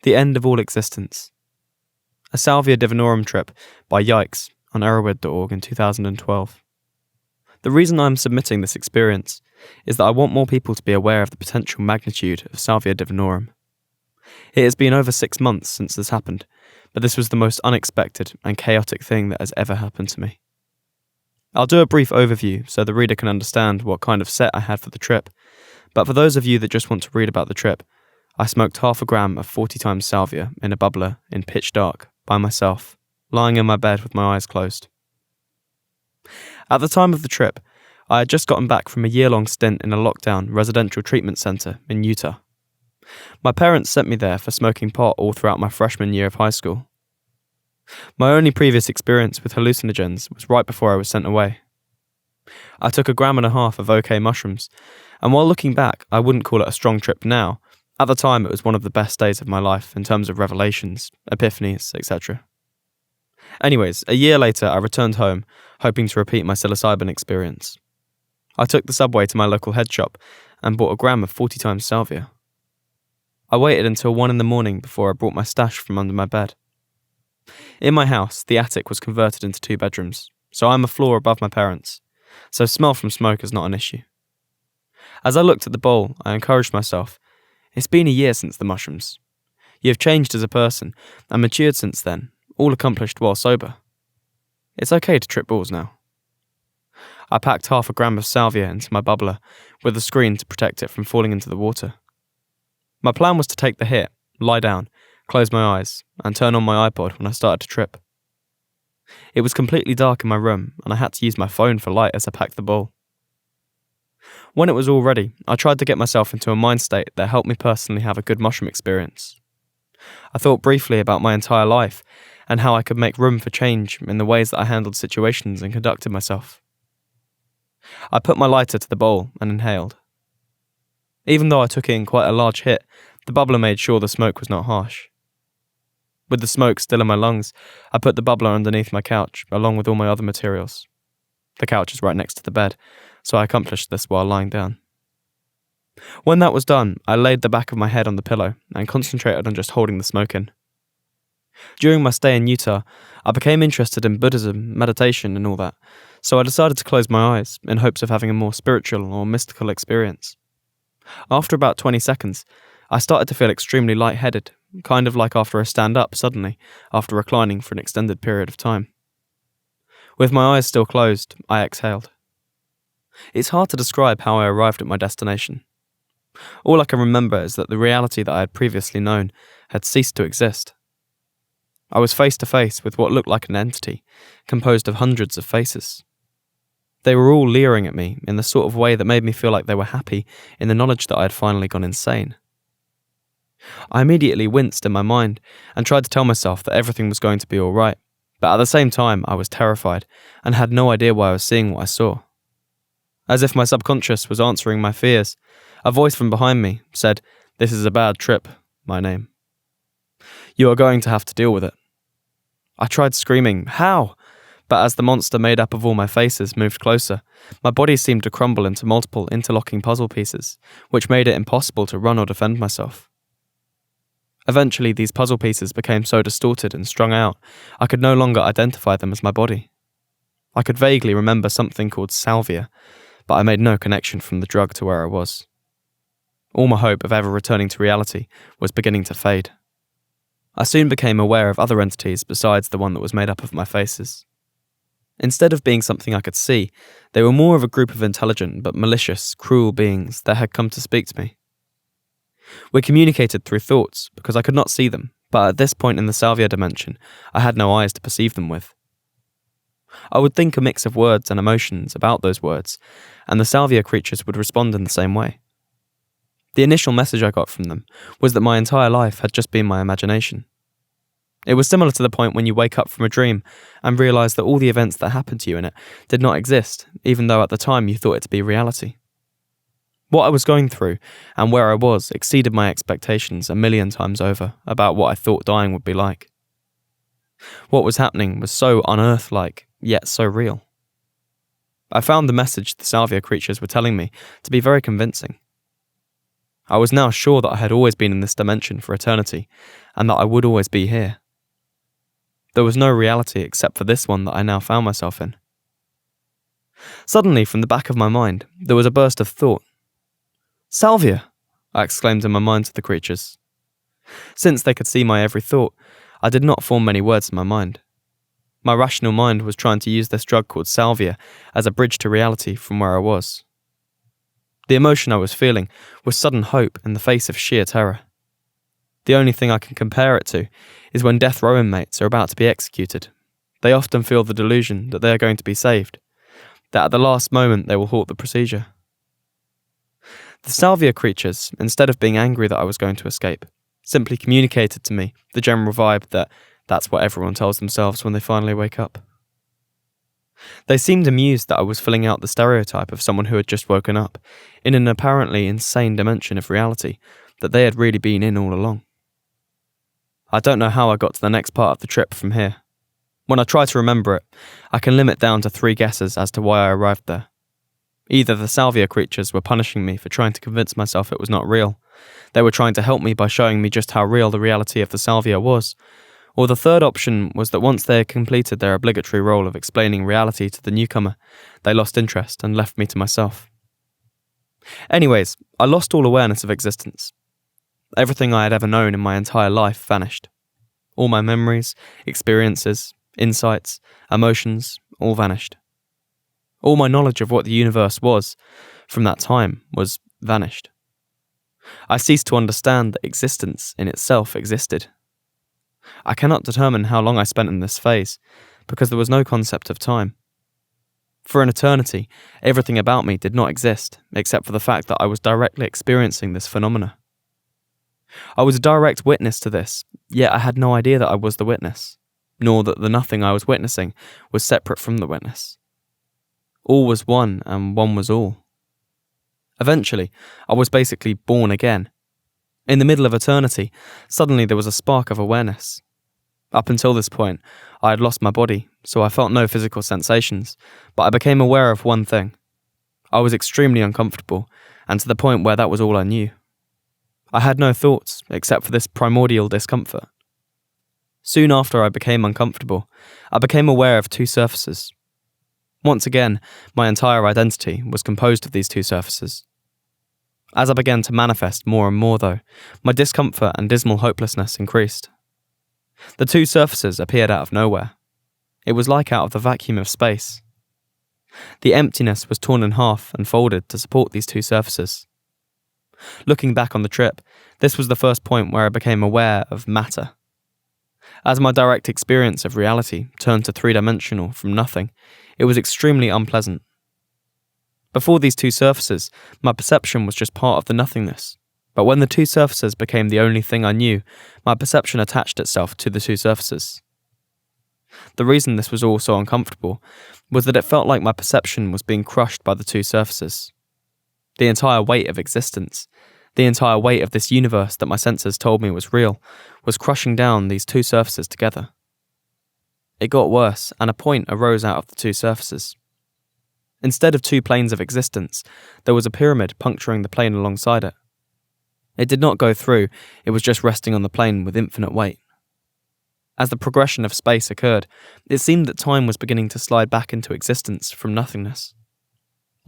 The End of All Existence. A Salvia Divinorum trip by Yikes on erowid.org in 2012. The reason I'm submitting this experience is that I want more people to be aware of the potential magnitude of Salvia Divinorum. It has been over 6 months since this happened, but this was the most unexpected and chaotic thing that has ever happened to me. I'll do a brief overview so the reader can understand what kind of set I had for the trip, but for those of you that just want to read about the trip, I smoked half a gram of 40 times salvia in a bubbler in pitch dark, by myself, lying in my bed with my eyes closed. At the time of the trip, I had just gotten back from a year-long stint in a lockdown residential treatment centre in Utah. My parents sent me there for smoking pot all throughout my freshman year of high school. My only previous experience with hallucinogens was right before I was sent away. I took 1.5 grams of OK mushrooms, and while looking back, I wouldn't call it a strong trip now. At the time, it was one of the best days of my life in terms of revelations, epiphanies, etc. Anyways, a year later, I returned home, hoping to repeat my psilocybin experience. I took the subway to my local head shop and bought 1 gram of 40 times salvia. I waited until 1 a.m. before I brought my stash from under my bed. In my house, the attic was converted into 2 bedrooms, so I'm a floor above my parents, so smell from smoke is not an issue. As I looked at the bowl, I encouraged myself. It's been a year since the mushrooms. You have changed as a person and matured since then, all accomplished while sober. It's okay to trip balls now. I packed 0.5 gram of salvia into my bubbler with a screen to protect it from falling into the water. My plan was to take the hit, lie down, close my eyes, and turn on my iPod when I started to trip. It was completely dark in my room and I had to use my phone for light as I packed the bowl. When it was all ready, I tried to get myself into a mind state that helped me personally have a good mushroom experience. I thought briefly about my entire life and how I could make room for change in the ways that I handled situations and conducted myself. I put my lighter to the bowl and inhaled. Even though I took in quite a large hit, the bubbler made sure the smoke was not harsh. With the smoke still in my lungs, I put the bubbler underneath my couch, along with all my other materials. The couch is right next to the bed, so I accomplished this while lying down. When that was done, I laid the back of my head on the pillow and concentrated on just holding the smoke in. During my stay in Utah, I became interested in Buddhism, meditation and all that, so I decided to close my eyes in hopes of having a more spiritual or mystical experience. After about 20 seconds, I started to feel extremely lightheaded, kind of like after a stand-up suddenly, after reclining for an extended period of time. With my eyes still closed, I exhaled. It's hard to describe how I arrived at my destination. All I can remember is that the reality that I had previously known had ceased to exist. I was face to face with what looked like an entity, composed of hundreds of faces. They were all leering at me in the sort of way that made me feel like they were happy in the knowledge that I had finally gone insane. I immediately winced in my mind and tried to tell myself that everything was going to be all right, but at the same time I was terrified and had no idea why I was seeing what I saw. As if my subconscious was answering my fears, a voice from behind me said, "This is a bad trip," my name. "You are going to have to deal with it." I tried screaming, "How?" But as the monster made up of all my faces moved closer, my body seemed to crumble into multiple interlocking puzzle pieces, which made it impossible to run or defend myself. Eventually, these puzzle pieces became so distorted and strung out, I could no longer identify them as my body. I could vaguely remember something called salvia, but I made no connection from the drug to where I was. All my hope of ever returning to reality was beginning to fade. I soon became aware of other entities besides the one that was made up of my faces. Instead of being something I could see, they were more of a group of intelligent but malicious, cruel beings that had come to speak to me. We communicated through thoughts because I could not see them, but at this point in the salvia dimension, I had no eyes to perceive them with. I would think a mix of words and emotions about those words, and the salvia creatures would respond in the same way. The initial message I got from them was that my entire life had just been my imagination. It was similar to the point when you wake up from a dream and realise that all the events that happened to you in it did not exist, even though at the time you thought it to be reality. What I was going through and where I was exceeded my expectations 1,000,000 times over about what I thought dying would be like. What was happening was so unearth-like, yet so real. I found the message the salvia creatures were telling me to be very convincing. I was now sure that I had always been in this dimension for eternity, and that I would always be here. There was no reality except for this one that I now found myself in. Suddenly, from the back of my mind, there was a burst of thought. "Salvia!" I exclaimed in my mind to the creatures. Since they could see my every thought, I did not form many words in my mind. My rational mind was trying to use this drug called Salvia as a bridge to reality from where I was. The emotion I was feeling was sudden hope in the face of sheer terror. The only thing I can compare it to is when death row inmates are about to be executed. They often feel the delusion that they are going to be saved, that at the last moment they will halt the procedure. The Salvia creatures, instead of being angry that I was going to escape, simply communicated to me the general vibe that that's what everyone tells themselves when they finally wake up. They seemed amused that I was filling out the stereotype of someone who had just woken up, in an apparently insane dimension of reality that they had really been in all along. I don't know how I got to the next part of the trip from here. When I try to remember it, I can limit down to 3 guesses as to why I arrived there. Either the Salvia creatures were punishing me for trying to convince myself it was not real, they were trying to help me by showing me just how real the reality of the Salvia was, or the third option was that once they had completed their obligatory role of explaining reality to the newcomer, they lost interest and left me to myself. Anyways, I lost all awareness of existence. Everything I had ever known in my entire life vanished. All my memories, experiences, insights, emotions, all vanished. All my knowledge of what the universe was, from that time, was vanished. I ceased to understand that existence in itself existed. I cannot determine how long I spent in this phase, because there was no concept of time. For an eternity, everything about me did not exist, except for the fact that I was directly experiencing this phenomena. I was a direct witness to this, yet I had no idea that I was the witness, nor that the nothing I was witnessing was separate from the witness. All was one, and one was all. Eventually, I was basically born again. In the middle of eternity, suddenly there was a spark of awareness. Up until this point, I had lost my body, so I felt no physical sensations, but I became aware of one thing. I was extremely uncomfortable, and to the point where that was all I knew. I had no thoughts, except for this primordial discomfort. Soon after I became uncomfortable, I became aware of 2 surfaces. Once again, my entire identity was composed of these 2 surfaces. As I began to manifest more and more, though, my discomfort and dismal hopelessness increased. The 2 surfaces appeared out of nowhere. It was like out of the vacuum of space. The emptiness was torn in half and folded to support these 2 surfaces. Looking back on the trip, this was the first point where I became aware of matter. As my direct experience of reality turned to 3-dimensional from nothing, it was extremely unpleasant. Before these 2 surfaces, my perception was just part of the nothingness, but when the 2 surfaces became the only thing I knew, my perception attached itself to the 2 surfaces. The reason this was all so uncomfortable was that it felt like my perception was being crushed by the 2 surfaces. The entire weight of existence, the entire weight of this universe that my senses told me was real, was crushing down these 2 surfaces together. It got worse, and a point arose out of the 2 surfaces. Instead of 2 planes of existence, there was a pyramid puncturing the plane alongside it. It did not go through, it was just resting on the plane with infinite weight. As the progression of space occurred, it seemed that time was beginning to slide back into existence from nothingness.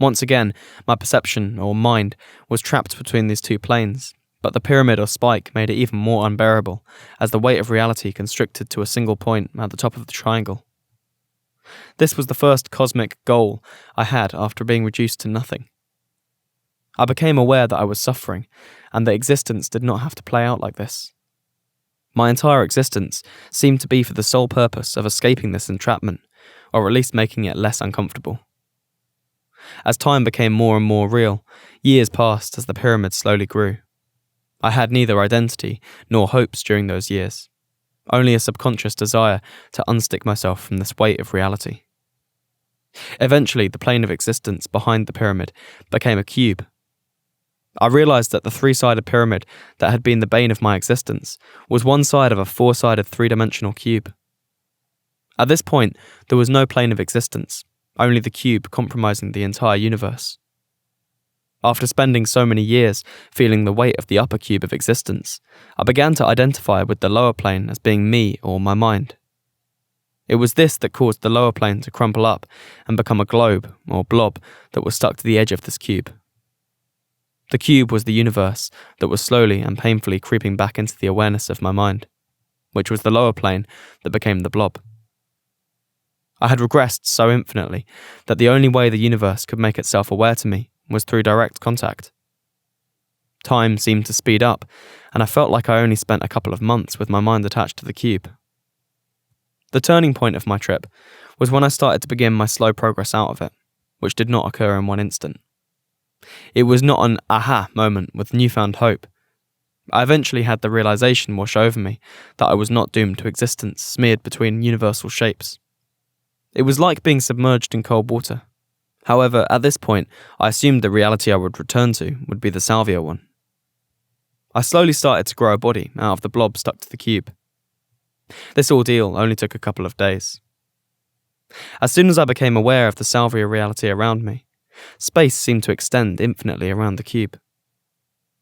Once again, my perception, or mind, was trapped between these 2 planes, but the pyramid or spike made it even more unbearable, as the weight of reality constricted to a single point at the top of the triangle. This was the first cosmic goal I had after being reduced to nothing. I became aware that I was suffering, and that existence did not have to play out like this. My entire existence seemed to be for the sole purpose of escaping this entrapment, or at least making it less uncomfortable. As time became more and more real, years passed as the pyramid slowly grew. I had neither identity nor hopes during those years, only a subconscious desire to unstick myself from this weight of reality. Eventually, the plane of existence behind the pyramid became a cube. I realized that the 3-sided pyramid that had been the bane of my existence was one side of a 4-sided 3-dimensional cube. At this point, there was no plane of existence, only the cube comprising the entire universe. After spending so many years feeling the weight of the upper cube of existence, I began to identify with the lower plane as being me or my mind. It was this that caused the lower plane to crumple up and become a globe or blob that was stuck to the edge of this cube. The cube was the universe that was slowly and painfully creeping back into the awareness of my mind, which was the lower plane that became the blob. I had regressed so infinitely that the only way the universe could make itself aware to me was through direct contact. Time seemed to speed up, and I felt like I only spent a couple of months with my mind attached to the cube. The turning point of my trip was when I started to begin my slow progress out of it, which did not occur in one instant. It was not an aha moment with newfound hope. I eventually had the realization wash over me that I was not doomed to existence smeared between universal shapes. It was like being submerged in cold water. However, at this point, I assumed the reality I would return to would be the Salvia one. I slowly started to grow a body out of the blob stuck to the cube. This ordeal only took a couple of days. As soon as I became aware of the Salvia reality around me, space seemed to extend infinitely around the cube.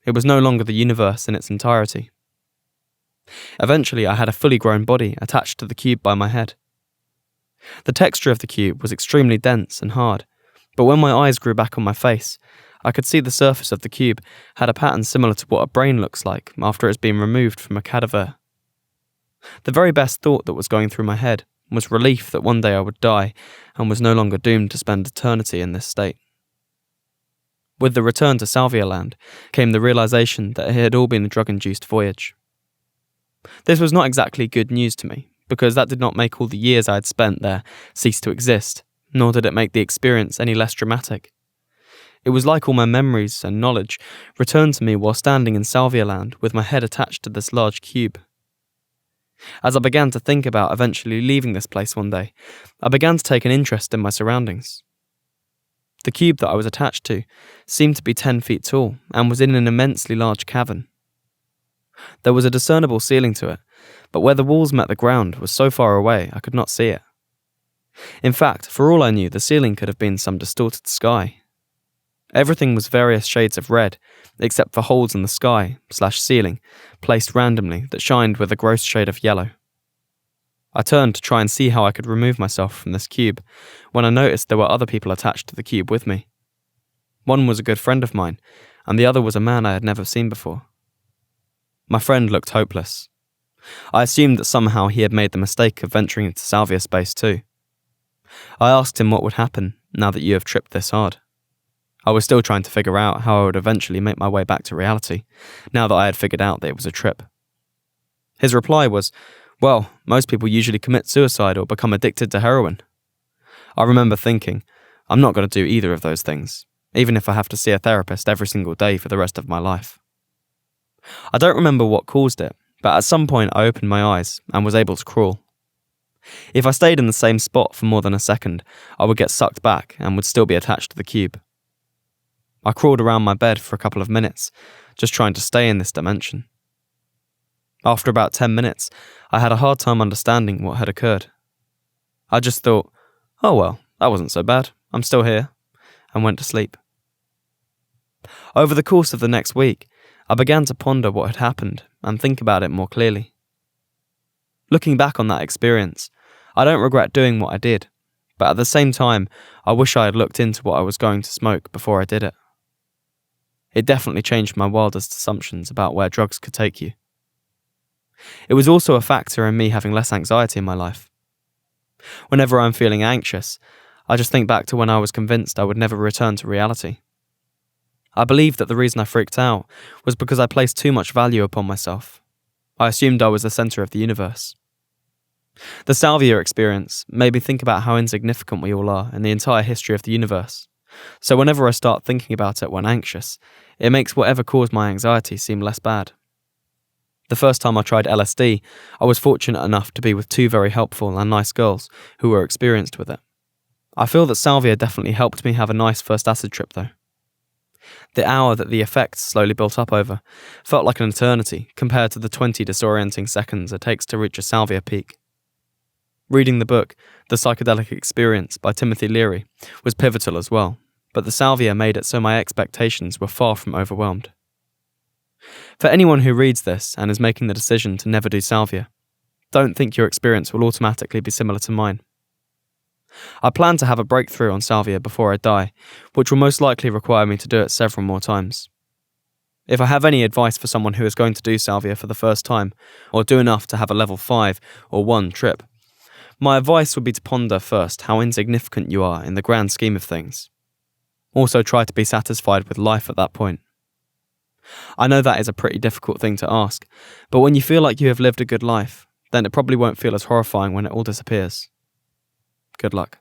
It was no longer the universe in its entirety. Eventually, I had a fully grown body attached to the cube by my head. The texture of the cube was extremely dense and hard, but when my eyes grew back on my face, I could see the surface of the cube had a pattern similar to what a brain looks like after it's been removed from a cadaver. The very best thought that was going through my head was relief that one day I would die and was no longer doomed to spend eternity in this state. With the return to Salvia Land came the realization that it had all been a drug-induced voyage. This was not exactly good news to me, because that did not make all the years I had spent there cease to exist, nor did it make the experience any less dramatic. It was like all my memories and knowledge returned to me while standing in Salvia Land with my head attached to this large cube. As I began to think about eventually leaving this place one day, I began to take an interest in my surroundings. The cube that I was attached to seemed to be 10 feet tall and was in an immensely large cavern. There was a discernible ceiling to it, but where the walls met the ground was so far away I could not see it. In fact, for all I knew, the ceiling could have been some distorted sky. Everything was various shades of red, except for holes in the sky/ceiling, placed randomly that shined with a gross shade of yellow. I turned to try and see how I could remove myself from this cube, when I noticed there were other people attached to the cube with me. One was a good friend of mine, and the other was a man I had never seen before. My friend looked hopeless. I assumed that somehow he had made the mistake of venturing into Salvia space too. I asked him what would happen now that you have tripped this hard. I was still trying to figure out how I would eventually make my way back to reality, now that I had figured out that it was a trip. His reply was, well, most people usually commit suicide or become addicted to heroin. I remember thinking, I'm not going to do either of those things, even if I have to see a therapist every single day for the rest of my life. I don't remember what caused it, but at some point I opened my eyes and was able to crawl. If I stayed in the same spot for more than a second, I would get sucked back and would still be attached to the cube. I crawled around my bed for a couple of minutes, just trying to stay in this dimension. After about 10 minutes, I had a hard time understanding what had occurred. I just thought, oh well, that wasn't so bad, I'm still here, and went to sleep. Over the course of the next week, I began to ponder what had happened and think about it more clearly. Looking back on that experience, I don't regret doing what I did, but at the same time, I wish I had looked into what I was going to smoke before I did it. It definitely changed my wildest assumptions about where drugs could take you. It was also a factor in me having less anxiety in my life. Whenever I'm feeling anxious, I just think back to when I was convinced I would never return to reality. I believe that the reason I freaked out was because I placed too much value upon myself. I assumed I was the centre of the universe. The Salvia experience made me think about how insignificant we all are in the entire history of the universe. So whenever I start thinking about it when anxious, it makes whatever caused my anxiety seem less bad. The first time I tried LSD, I was fortunate enough to be with two very helpful and nice girls who were experienced with it. I feel that Salvia definitely helped me have a nice first acid trip though. The hour that the effects slowly built up over felt like an eternity compared to the 20 disorienting seconds it takes to reach a Salvia peak. Reading the book, The Psychedelic Experience by Timothy Leary, was pivotal as well, but the salvia made it so my expectations were far from overwhelmed. For anyone who reads this and is making the decision to never do salvia, don't think your experience will automatically be similar to mine. I plan to have a breakthrough on salvia before I die, which will most likely require me to do it several more times. If I have any advice for someone who is going to do salvia for the first time, or do enough to have a level 5 or 1 trip, my advice would be to ponder first how insignificant you are in the grand scheme of things. Also try to be satisfied with life at that point. I know that is a pretty difficult thing to ask, but when you feel like you have lived a good life, then it probably won't feel as horrifying when it all disappears. Good luck.